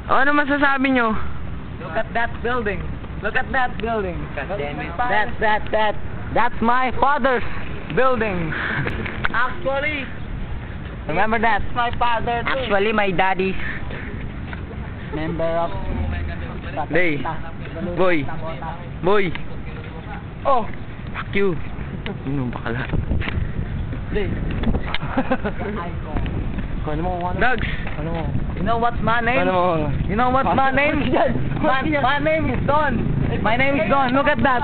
Ano masasabi nyo? Look at that building. Look at that building. God damn it. That's my father's building. Actually, Remember that? my father too. Actually, my daddy. Member of... Day. Boy. Boy. Oh! Fuck you. Ano bakala? Day. Ano mo? Dogs. Ano mo? You know what's my name? Ano mo? You know what's my name? My name is Don. My name is Don. Look at that.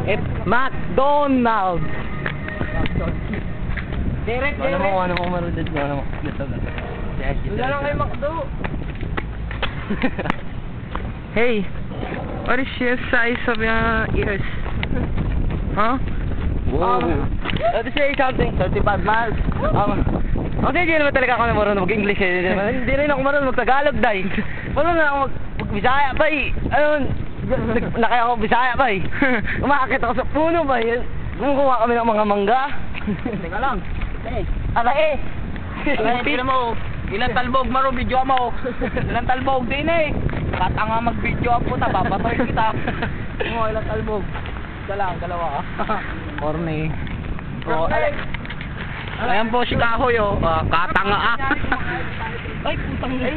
It's McDonald's. Direct. Ano mo marunod mo? Ano mo? Wala lang kayo McDo. Hey, what is your size of your ears? Huh? Let me say something. 35 miles. Kasi hindi naman talaga ako marunong mag-English eh. Hindi rin ako marunong mag-Tagalog dahil. Marunong na ako mag-Bisaya pa eh. Ayun, nakaya ako Bisaya pa eh. Umakakit ako sa puno ba eh. Kumukuha kami ng mga mangga. Teka lang. Alay Tignan mo. Ilang talbog maro video mo. Ilang talbog din eh. Katanga mag-video ako ta, babatoy kita. Oo, ilang talbog. Isa lang, dalawa. Corny. Oh, ayan po si Kahoy oh. Katanga ah. Ay, putang na.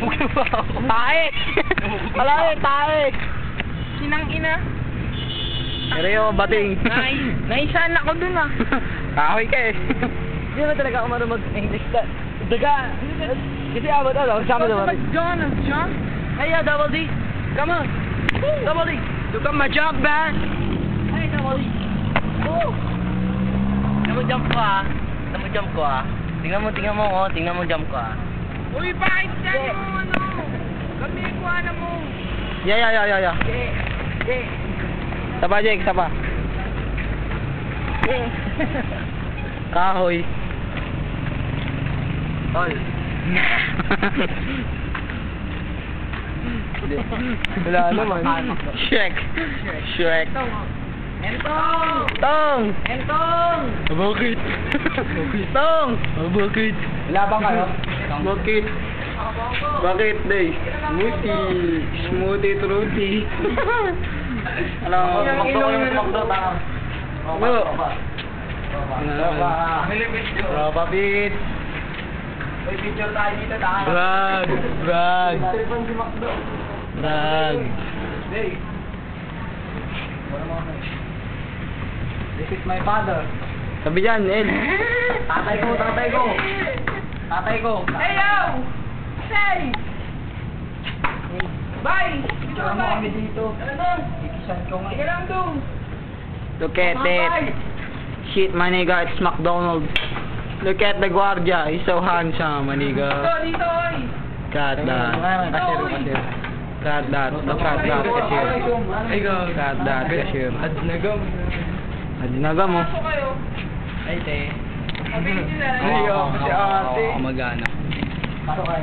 Bugyo ba ako? Tae! Alay, tae. Sinang ina. Pero yung bating. Naisan ako dun ah. Kahoy ka eh. Hindi naman talaga ako marunong mag-English. Daga. Kasi abot ano, sama naman. McDonald's, John. Hey, Double D. Come on. Double D. Do my job, man. Hey, Double D. Oh. Jump ko ah. Jump ko ah. Tingnan mo oh. Tingnan mo jump ko ah. Uy, bakit dyan mo ano? Kami ko ano mo. Yeah. Saba, Jake, saba. Kahoy. Tol. Wala naman. Shrek. Entong. Bakit? Tong! Bakit? Labang kayo? Bakit? Bakit, Day? Smoothie fruity. Ano? Makdo. Roba beat. May picture tayo dito. Brag. Telephone si Makdo. Brag. Hey. This is my father. Sabi dyan, Ed. Tatay ko. Hey, yo! Say! Bye! Ito mo kami dito. Ikisan ko nga. Sige lang doon. Look at it. Shit, my nigga, it's McDonald's. Look at the guardia. He's so handsome, my nigga. Dito, oy! Cut that. Kasir. Cut that. Look at that, cashier. Cut that, cashier. Adinaga mo. Pasok kayo. Ay, te. Sabihin nyo na. Oo, Si ate. oo, magana. Pasok kayo.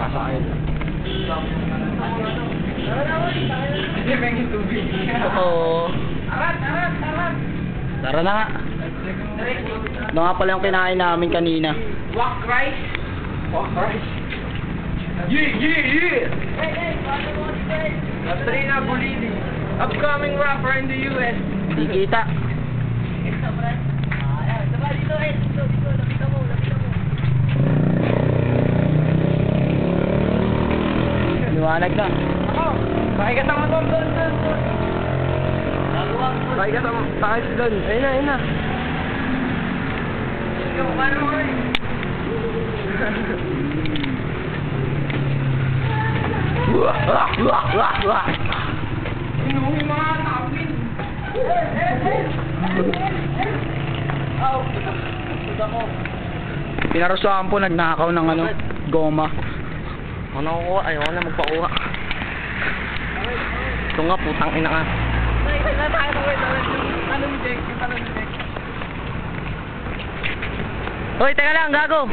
Oo. Arat! Tara na nga. Ito nga pala yung kinain namin kanina. Walk rice. Yeah. Katrina Bolini. Upcoming rapper in the US. Hindi kita. Liwanag na. Pakikita mo doon. Pakikita mo. Pakikita doon. Ayun na. Ikaw, paano mo rin? Inuwi mga tapin. Pinarusuhan po, nagnakaw ng goma. Ayaw na magpakuha. Ito nga, putang ina nga. Hoy, teka lang, gago.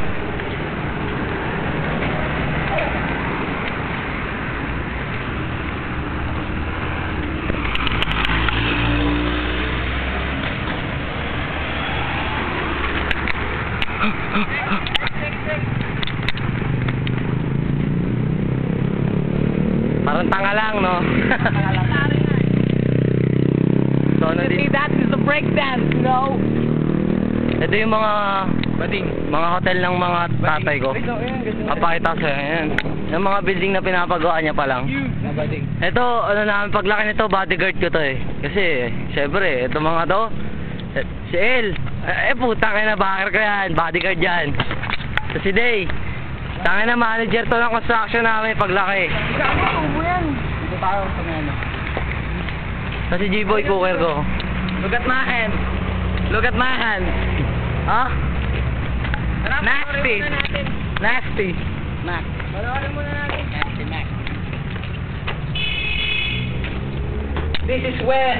Parang tanga lang, no? So, ano din? That is the breakdance, no? Ito yung mga Bading. mga hotel ng mga tatay ko. Papakita ko sa'yo, yan. Yung mga building na pinapagawa niya pa lang. Bading. Ito, ano namin, paglaki nito, bodyguard ko to eh. Kasi, syempre, ito mga to, si El, putang ina, backer ko yan, bodyguard yan. So, si Day, tangin na manager to ng construction namin paglaki. Dito tayo sa ano. So, si G-Boy, cooker ko. Look at my hand. Look at my hand. Ha? Nasty. Nasty. Mac. Panoorin muna natin. Nasty Mac. This is where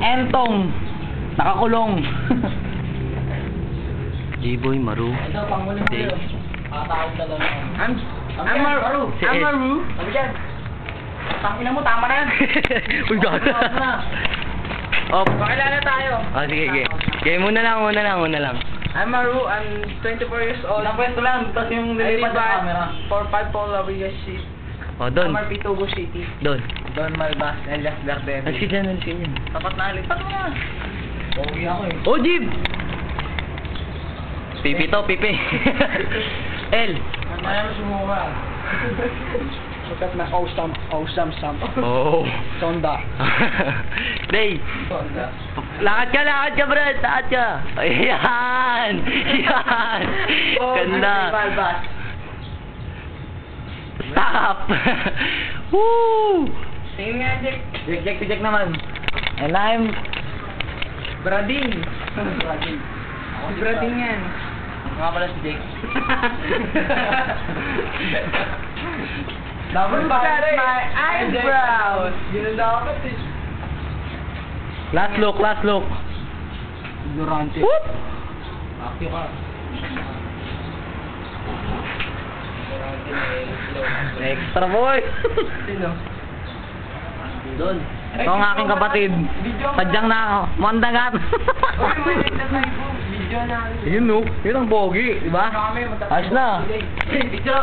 Entong nakakulong. G-Boy, Maru. Ito, panguling Day. Patawag na lang. I'm Maru. Si I'm Ed. Maru. Sabi dyan. Tangina mo, tama na yan. Uy, gato. Oh, Pakilala tayo. sige, sige. Game muna lang. I'm Maru, I'm 24 years old. Nakapwesto lang, tapos yung nilipad ng camera. 4-5 Paula Villas City. Oh, doon. MRP Tugo City. Doon. Don Malbas, Elias Garden. Alis ka dyan. Tapat na lipat mo na. Pogi ako eh. Oh, Jib! Pipi to, pipi. El. Ayaw mo sumuha. Look at my awesome sum. Oh. Sonda. Day. Sonda. Lakad ka, Brad. Lakad ka. Ayan. Yan. Ganda. Malbas. Stop. Woo! Tingin nga, Jack. Jack naman. And I'm Brading. Brading. Si Brading yan. Nga pala si Jake. Double back my eyebrows. Yun ang dapat eh. Last look. Ignorante. Whoop! Akyo ka. Extra boy. Sino? Doon. Ito ang aking kapatid. Sadyang na ako. Mandagat. Uy, may nagtatay po. Video na. Yun no. Yun ang pogi. Diba? Kami, Ayos na. Video